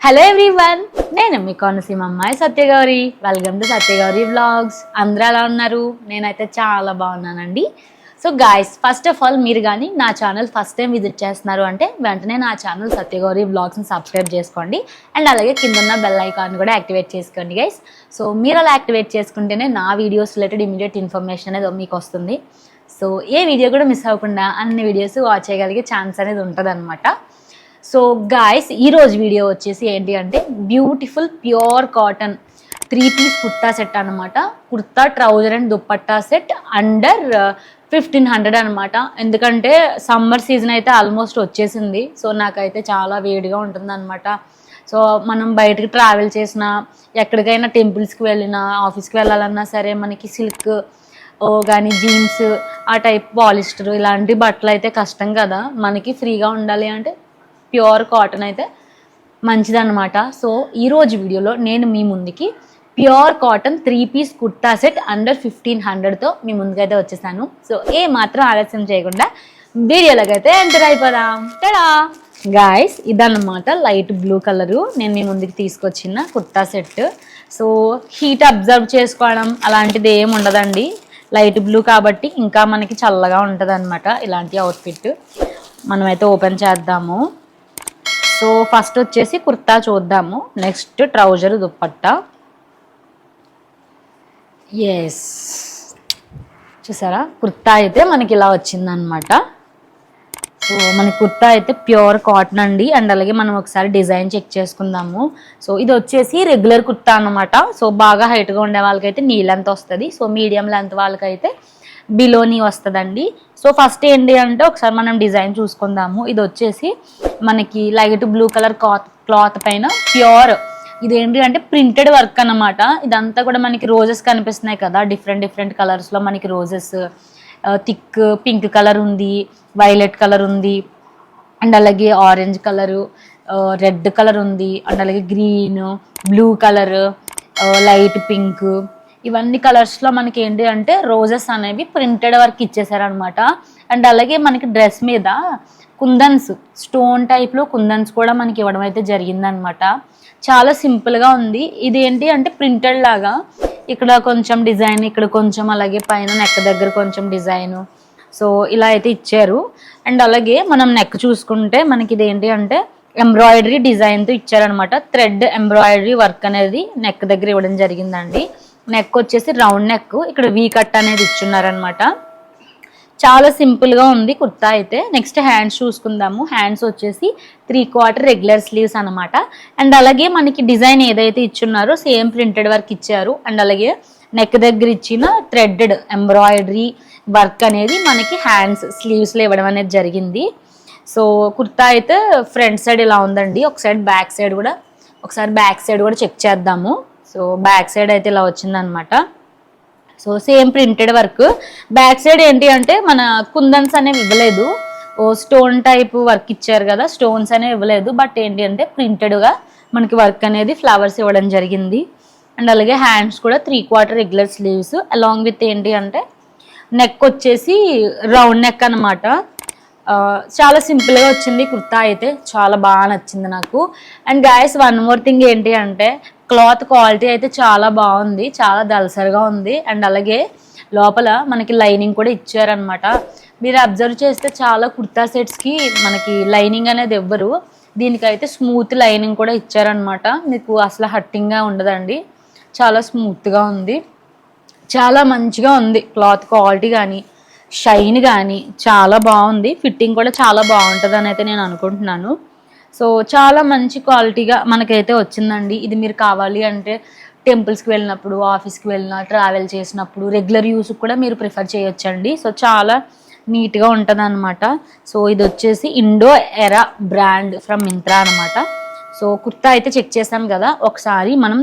Hello everyone, నేను మీ కోనసీమ అమ్మాయి Satyagowri. Welcome to Satyagowri vlogs. అందరూ ఎలా ఉన్నారు? నేనైతే చాలా బాగున్నానండి. So guys, first of all మీరు కానీ నా ఛానల్ ఫస్ట్ టైం విజిట్ చేస్తున్నారు అంటే వెంటనే నా ఛానల్ సత్యగౌరి వ్లాగ్స్ని సబ్స్క్రైబ్ చేసుకోండి. అండ్ అలాగే కింద బెల్ ఐకాన్ కూడా యాక్టివేట్ చేసుకోండి గైస్. సో మీరు అలా యాక్టివేట్ చేసుకుంటేనే నా వీడియోస్ రిలేటెడ్ ఇమీడియట్ ఇన్ఫర్మేషన్ అనేది మీకు వస్తుంది. సో ఏ వీడియో కూడా మిస్ అవ్వకుండా అన్ని వీడియోస్ వాచ్ చేయగలిగే ఛాన్స్ అనేది ఉంటుంది అనమాట. సో గాయస్, ఈరోజు వీడియో వచ్చేసి ఏంటి అంటే beautiful pure cotton 3-piece kurta set అనమాట. Kurta, trouser and dupatta set under 1500 అనమాట. ఎందుకంటే సమ్మర్ సీజన్ అయితే ఆల్మోస్ట్ వచ్చేసింది. సో నాకైతే చాలా వేడిగా ఉంటుంది అనమాట. సో మనం బయటకు ట్రావెల్ చేసినా, ఎక్కడికైనా టెంపుల్స్కి వెళ్ళినా, ఆఫీస్కి వెళ్ళాలన్నా సరే మనకి సిల్క్ కానీ జీన్స్ ఆ టైప్ పాలిస్టర్ ఇలాంటి బట్టలు అయితే కష్టం కదా. మనకి ఫ్రీగా ఉండాలి అంటే ప్యూర్ కాటన్ అయితే మంచిదన్నమాట. సో ఈరోజు వీడియోలో నేను మీ ముందుకి pure cotton 3-piece kurta set under 1500తో మీ ముందుకైతే వచ్చేసాను. సో ఏ మాత్రం ఆలస్యం చేయకుండా వీడియోలోకి అయితే ఎంటర్ అయిపోదాం. టడా గాయస్, ఇదన్నమాట లైట్ బ్లూ కలరు నేను మీ ముందుకి తీసుకొచ్చిన kurta set. So heat observe చేసుకోవడం అలాంటిది ఏమి ఉండదండి. లైట్ బ్లూ కాబట్టి ఇంకా మనకి చల్లగా ఉంటుంది అనమాట. ఇలాంటి అవుట్ఫిట్ మనమైతే ఓపెన్ చేద్దాము. సో ఫస్ట్ వచ్చేసి కుర్తా చూద్దాము, నెక్స్ట్ ట్రౌజర్, దుప్పట్టా. ఎస్, చూసారా కుర్తా అయితే మనకి ఇలా వచ్చిందనమాట. సో మన కుర్తా అయితే ప్యూర్ కాటన్ అండి. అండ్ అలాగే మనం ఒకసారి డిజైన్ చెక్ చేసుకుందాము. సో ఇది వచ్చేసి రెగ్యులర్ కుర్తా అనమాట. సో బాగా హైట్గా ఉండే వాళ్ళకైతే నీ లెంత్ వస్తుంది. సో మీడియం లెంత్ వాళ్ళకైతే బిలోని వస్తుందండి. సో ఫస్ట్ ఏంటి అంటే ఒకసారి మనం డిజైన్ చూసుకుందాము. ఇది వచ్చేసి మనకి లైట్ బ్లూ కలర్ క్లాత్ పైన ప్యూర్ ఇదేంటి అంటే ప్రింటెడ్ వర్క్ అన్నమాట. ఇదంతా కూడా మనకి రోజెస్ కనిపిస్తున్నాయి కదా, డిఫరెంట్ కలర్స్లో మనకి రోజెస్. థిక్ పింక్ కలర్ ఉంది, వైలెట్ కలర్ ఉంది, అండ్ అలాగే ఆరెంజ్ కలరు, రెడ్ కలర్ ఉంది, అండ్ అలాగే green, blue colour, light pink, ఇవన్నీ కలర్స్లో మనకి ఏంటి అంటే రోజెస్ అనేవి ప్రింటెడ్ వర్క్ ఇచ్చేసారనమాట. అండ్ అలాగే మనకి డ్రెస్ మీద కుందన్స్, స్టోన్ టైప్లో కుందన్స్ కూడా మనకి ఇవ్వడం అయితే జరిగిందనమాట. చాలా సింపుల్గా ఉంది. ఇది ఏంటి అంటే ప్రింటెడ్ లాగా ఇక్కడ కొంచెం డిజైన్, ఇక్కడ కొంచెం, అలాగే పైన నెక్ దగ్గర కొంచెం డిజైను. సో ఇలా అయితే ఇచ్చారు. అండ్ అలాగే మనం నెక్ చూసుకుంటే మనకి ఇది ఏంటి అంటే ఎంబ్రాయిడరీ డిజైన్తో ఇచ్చారనమాట. థ్రెడ్ ఎంబ్రాయిడరీ వర్క్ అనేది నెక్ దగ్గర ఇవ్వడం జరిగిందండి. నెక్ వచ్చేసి రౌండ్ నెక్, ఇక్కడ వీ కట్ అనేది ఇచ్చున్నారనమాట. చాలా సింపుల్గా ఉంది కుర్తా అయితే. నెక్స్ట్ హ్యాండ్స్ చూసుకుందాము. హ్యాండ్స్ వచ్చేసి 3/4 రెగ్యులర్ స్లీవ్స్ అనమాట. అండ్ అలాగే మనకి డిజైన్ ఏదైతే ఇచ్చున్నారో సేమ్ ప్రింటెడ్ వర్క్ ఇచ్చారు. అండ్ అలాగే నెక్ దగ్గర ఇచ్చిన థ్రెడెడ్ ఎంబ్రాయిడరీ వర్క్ అనేది మనకి హ్యాండ్స్ స్లీవ్స్లో ఇవ్వడం అనేది జరిగింది. సో కుర్తా అయితే ఫ్రంట్ సైడ్ ఇలా ఉందండి. ఒకసారి బ్యాక్ సైడ్ కూడా చెక్ చేద్దాము. సో బ్యాక్ సైడ్ అయితే ఇలా వచ్చిందనమాట. So same printed work. Back side ఏంటి అంటే మన కుందన్స్ అనేవి ఇవ్వలేదు, స్టోన్ టైప్ వర్క్ ఇచ్చారు కదా, స్టోన్స్ అనేవి ఇవ్వలేదు. బట్ ఏంటి అంటే ప్రింటెడ్గా మనకి వర్క్ అనేది ఫ్లవర్స్ ఇవ్వడం జరిగింది. అండ్ అలాగే హ్యాండ్స్ కూడా 3/4 రెగ్యులర్ స్లీవ్స్, అలాంగ్ విత్ ఏంటి అంటే నెక్ వచ్చేసి రౌండ్ నెక్ అనమాట. చాలా సింపుల్గా వచ్చింది కుర్తా అయితే. చాలా బాగా నచ్చింది నాకు. And guys, one more thing ఏంటి అంటే క్లాత్ క్వాలిటీ అయితే చాలా బాగుంది, చాలా దళసరిగా ఉంది. అండ్ అలాగే లోపల మనకి లైనింగ్ కూడా ఇచ్చారనమాట. మీరు అబ్జర్వ్ చేస్తే చాలా కుర్తా సెట్స్కి మనకి లైనింగ్ అనేది ఇవ్వరు, దీనికైతే స్మూత్ లైనింగ్ కూడా ఇచ్చారనమాట. మీకు అసలు హట్టింగ్గా ఉండదండి, చాలా స్మూత్గా ఉంది, చాలా మంచిగా ఉంది. క్లాత్ క్వాలిటీ కానీ షైన్ కానీ చాలా బాగుంది. ఫిట్టింగ్ కూడా చాలా బాగుంటుంది అని అయితే నేను అనుకుంటున్నాను. సో చాలా మంచి క్వాలిటీగా మనకైతే వచ్చిందండి. ఇది మీరు కావాలి అంటే టెంపుల్స్కి వెళ్ళినప్పుడు, ఆఫీస్కి వెళ్ళినా, ట్రావెల్ చేసినప్పుడు, రెగ్యులర్ యూస్కి కూడా మీరు ప్రిఫర్ చేయొచ్చండి. సో చాలా నీట్గా ఉంటుంది అనమాట. సో ఇది వచ్చేసి ఇండో ఎరా బ్రాండ్ ఫ్రమ్ మింత్రా అనమాట. సో కుర్తా అయితే చెక్ చేసాం కదా, ఒకసారి మనం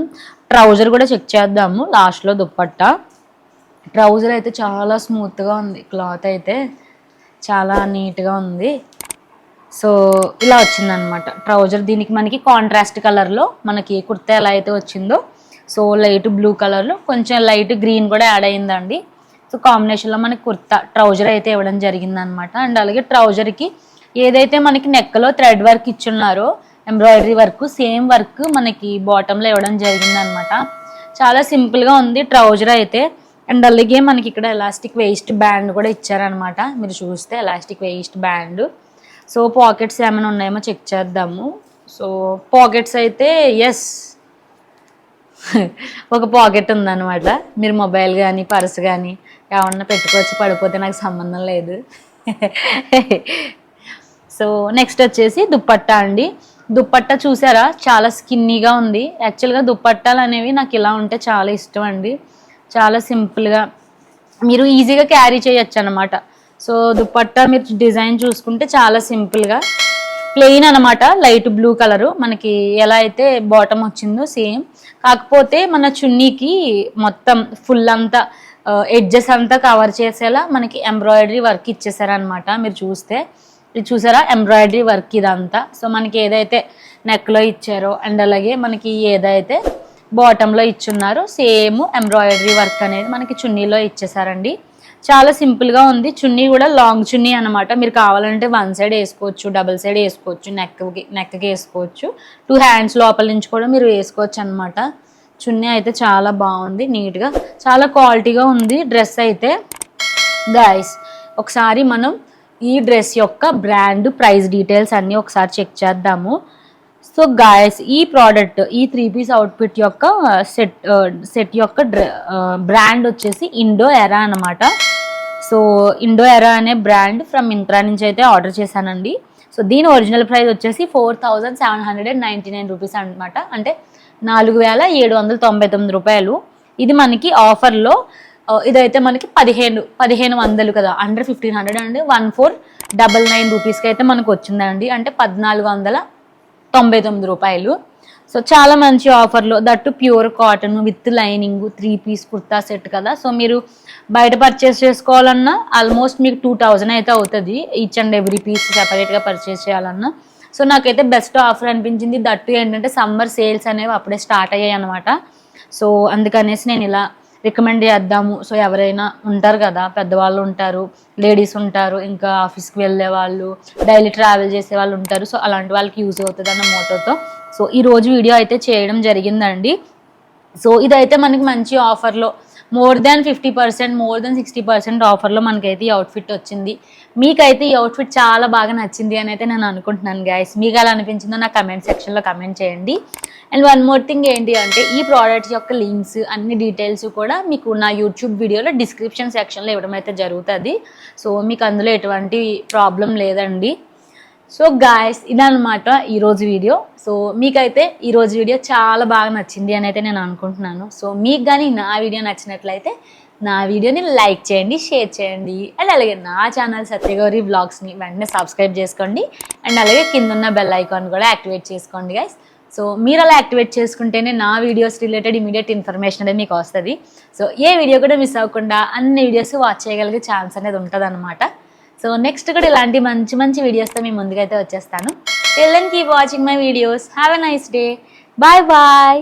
ట్రౌజర్ కూడా చెక్ చేద్దాము లాస్ట్లో. దుప్పట్టా ట్రౌజర్ అయితే చాలా స్మూత్గా ఉంది, క్లాత్ అయితే చాలా నీట్గా ఉంది. సో ఇలా వచ్చిందనమాట ట్రౌజర్. దీనికి మనకి కాంట్రాస్ట్ కలర్లో మనకి కుర్తా ఎలా అయితే వచ్చిందో, సో లైట్ బ్లూ కలర్లో కొంచెం లైట్ గ్రీన్ కూడా యాడ్ అయిందండి. సో కాంబినేషన్లో మనకి కుర్తా ట్రౌజర్ అయితే ఇవ్వడం జరిగిందనమాట. అండ్ అలాగే ట్రౌజర్కి ఏదైతే మనకి నెక్లో థ్రెడ్ వర్క్ ఇచ్చున్నారో ఎంబ్రాయిడరీ వర్క్, సేమ్ వర్క్ మనకి బాటంలో ఇవ్వడం జరిగిందనమాట. చాలా సింపుల్గా ఉంది ట్రౌజర్ అయితే. అండ్ అలాగే మనకి ఇక్కడ ఎలాస్టిక్ వేస్ట్ బ్యాండ్ కూడా ఇచ్చారనమాట. మీరు చూస్తే elastic waist band. So pockets ఏమైనా ఉన్నాయేమో చెక్ చేద్దాము. సో పాకెట్స్ అయితే ఎస్ ఒక పాకెట్ ఉందన్నమాట. మీరు మొబైల్ కానీ పర్స్ కానీ ఏమన్నా పెట్టుకోవచ్చు, పడిపోతే నాకు సంబంధం లేదు. సో నెక్స్ట్ వచ్చేసి దుప్పట్టా అండి. దుప్పట్టా చూసారా, చాలా స్కిన్నీగా ఉంది. యాక్చువల్గా దుప్పట్టాలు అనేవి నాకు ఇలా ఉంటే చాలా ఇష్టం అండి. చాలా సింపుల్గా మీరు ఈజీగా క్యారీ చేయొచ్చు అనమాట. సో దుప్పట్టా మీరు డిజైన్ చూసుకుంటే చాలా సింపుల్గా ప్లెయిన్ అనమాట. లైట్ బ్లూ కలరు మనకి ఎలా అయితే బాటమ్ వచ్చిందో సేమ్. కాకపోతే మన చున్నీకి మొత్తం ఫుల్ అంతా ఎడ్జెస్ అంతా కవర్ చేసేలా మనకి ఎంబ్రాయిడరీ వర్క్ ఇచ్చేసారనమాట. మీరు చూస్తే ఇది చూసారా, ఎంబ్రాయిడరీ వర్క్ ఇదంతా. సో మనకి ఏదైతే నెక్లో ఇచ్చారో అండ్ అలాగే మనకి ఏదైతే బాటంలో ఇచ్చున్నారో సేమ్ ఎంబ్రాయిడరీ వర్క్ అనేది మనకి చున్నీలో ఇచ్చేసారండి. చాలా సింపుల్గా ఉంది. చున్నీ కూడా లాంగ్ చున్నీ అనమాట. మీరు కావాలంటే వన్ సైడ్ వేసుకోవచ్చు, డబుల్ సైడ్ వేసుకోవచ్చు, నెక్కి వేసుకోవచ్చు, 2 హ్యాండ్స్ లోపల నుంచి కూడా మీరు వేసుకోవచ్చు అనమాట. చున్నీ అయితే చాలా బాగుంది, నీట్గా చాలా క్వాలిటీగా ఉంది డ్రెస్ అయితే. గైస్ ఒకసారి మనం ఈ డ్రెస్ యొక్క బ్రాండ్, ప్రైస్ డీటెయిల్స్ అన్నీ ఒకసారి చెక్ చేద్దాము. సో గాయస్ ఈ ప్రోడక్ట్, ఈ 3 పీస్ అవుట్ఫిట్ యొక్క సెట్ యొక్క బ్రాండ్ వచ్చేసి ఇండో ఎరా అనమాట. సో ఇండో ఎరా అనే బ్రాండ్ ఫ్రమ్ మింత్రా నుంచి అయితే ఆర్డర్ చేశానండి. సో దీని ఒరిజినల్ ప్రైస్ వచ్చేసి 4799 రూపీస్ అనమాట. అంటే 4799 రూపాయలు. ఇది మనకి ఆఫర్లో ఇదైతే మనకి 1500 కదా, అండర్ 1500 అండి. 1499 రూపీస్కి అయితే మనకు వచ్చిందండి. అంటే 1499 రూపాయలు. సో చాలా మంచి ఆఫర్లో, that pure cotton with lining 3 piece kurta set కదా. సో మీరు బయట పర్చేస్ చేసుకోవాలన్నా ఆల్మోస్ట్ మీకు 2000 అయితే అవుతుంది ఈచ్ అండ్ ఎవ్రీ పీస్ సెపరేట్గా పర్చేస్ చేయాలన్నా. సో నాకైతే బెస్ట్ ఆఫర్ అనిపించింది. దట్టు ఏంటంటే సమ్మర్ సేల్స్ అనేవి అప్పుడే స్టార్ట్ అయ్యాయి అనమాట. సో అందుకనేసి నేను ఇలా రికమెండ్ చేద్దాము. సో ఎవరైనా ఉంటారు కదా, పెద్దవాళ్ళు ఉంటారు, లేడీస్ ఉంటారు, ఇంకా ఆఫీస్కి వెళ్ళే వాళ్ళు, డైలీ ట్రావెల్ చేసే వాళ్ళు ఉంటారు. సో అలాంటి వాళ్ళకి యూజ్ అవుతుంది అన్న మోటోతో సో ఈరోజు వీడియో అయితే చేయడం జరిగిందండి. సో ఇదైతే మనకి మంచి ఆఫర్లో మోర్ దాన్ 50%, మోర్ దాన్ 60% ఆఫర్లో మనకైతే ఈ అవుట్ఫిట్ వచ్చింది. మీకైతే ఈ అవుట్ఫిట్ చాలా బాగా నచ్చింది అని అయితే నేను అనుకుంటున్నాను గైస్. మీకు ఎలా అనిపించిందో నా కమెంట్ సెక్షన్లో కమెంట్ చేయండి. అండ్ వన్ మోర్ థింగ్ ఏంటి అంటే ఈ ప్రోడక్ట్స్ యొక్క లింక్స్ అన్ని డీటెయిల్స్ కూడా మీకు నా యూట్యూబ్ వీడియోలో డిస్క్రిప్షన్ సెక్షన్లో ఇవ్వడం అయితే జరుగుతుంది. సో మీకు అందులో ఎటువంటి ప్రాబ్లం లేదండి. సో గాయస్ ఇదనమాట ఈరోజు వీడియో. సో మీకైతే ఈరోజు వీడియో చాలా బాగా నచ్చింది అని అయితే నేను అనుకుంటున్నాను. సో మీకు కానీ నా వీడియో నచ్చినట్లయితే నా వీడియోని లైక్ చేయండి, షేర్ చేయండి. అండ్ అలాగే నా ఛానల్ సత్యగౌరి వ్లాగ్స్ని వెంటనే సబ్స్క్రైబ్ చేసుకోండి. అండ్ అలాగే కింద ఉన్న బెల్ ఐకాన్ కూడా యాక్టివేట్ చేసుకోండి గైస్. సో మీరు అలా యాక్టివేట్ చేసుకుంటేనే నా వీడియోస్ రిలేటెడ్ ఇమీడియట్ ఇన్ఫర్మేషన్ అనేది మీకు వస్తుంది. సో ఏ వీడియో కూడా మిస్ అవ్వకుండా అన్ని వీడియోస్ వాచ్ చేయగలిగే ఛాన్స్ అనేది ఉంటుంది అనమాట. సో నెక్స్ట్ కూడా ఇలాంటి మంచి మంచి వీడియోస్తో మీ ముందుకైతే వచ్చేస్తాను. Till then keep watching my videos. Have a nice day. Bye bye.